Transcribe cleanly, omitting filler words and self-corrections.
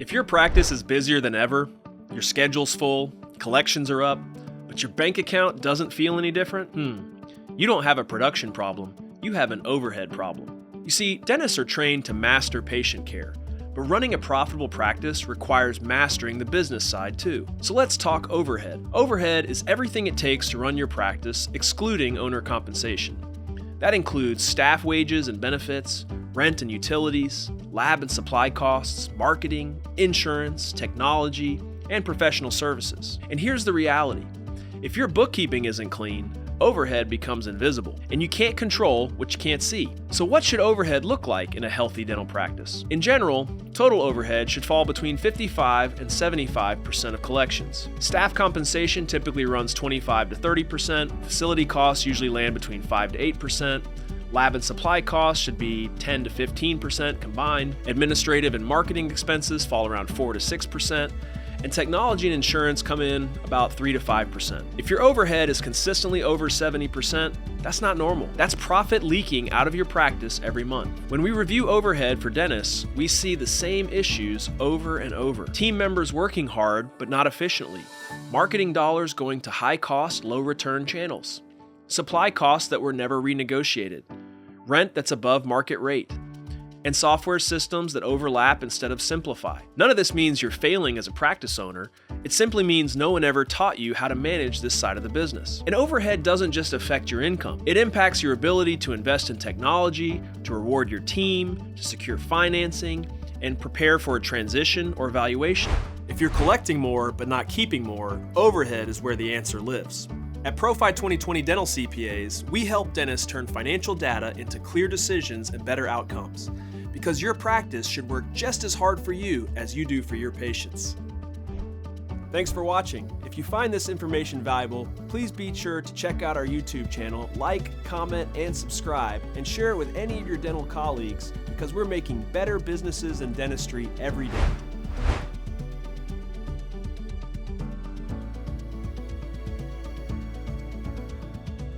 If your practice is busier than ever, your schedule's full, collections are up, but your bank account doesn't feel any different, you don't have a production problem, you have an overhead problem. You see, dentists are trained to master patient care, but running a profitable practice requires mastering the business side too. So let's talk overhead. Overhead is everything it takes to run your practice, excluding owner compensation. That includes staff wages and benefits, rent and utilities, lab and supply costs, marketing, insurance, technology, and professional services. And here's the reality. If your bookkeeping isn't clean, overhead becomes invisible, and you can't control what you can't see. So what should overhead look like in a healthy dental practice? In general, total overhead should fall between 55 and 75% of collections. Staff compensation typically runs 25 to 30%, facility costs usually land between 5 to 8%, lab and supply costs should be 10 to 15% combined, administrative and marketing expenses fall around 4 to 6%, and technology and insurance come in about 3 to 5%. If your overhead is consistently over 70%, that's not normal. That's profit leaking out of your practice every month. When we review overhead for dentists, we see the same issues over and over. Team members working hard but not efficiently. Marketing dollars going to high-cost, low-return channels. Supply costs that were never renegotiated. Rent that's above market rate. And software systems that overlap instead of simplify. None of this means you're failing as a practice owner. It simply means no one ever taught you how to manage this side of the business. And overhead doesn't just affect your income. It impacts your ability to invest in technology, to reward your team, to secure financing, and prepare for a transition or valuation. If you're collecting more but not keeping more, overhead is where the answer lives. At Profi 2020 Dental CPAs, we help dentists turn financial data into clear decisions and better outcomes, because your practice should work just as hard for you as you do for your patients. Thanks for watching. If you find this information valuable, please be sure to check out our YouTube channel, like, comment, and subscribe, and share it with any of your dental colleagues, because we're making better businesses in dentistry every day.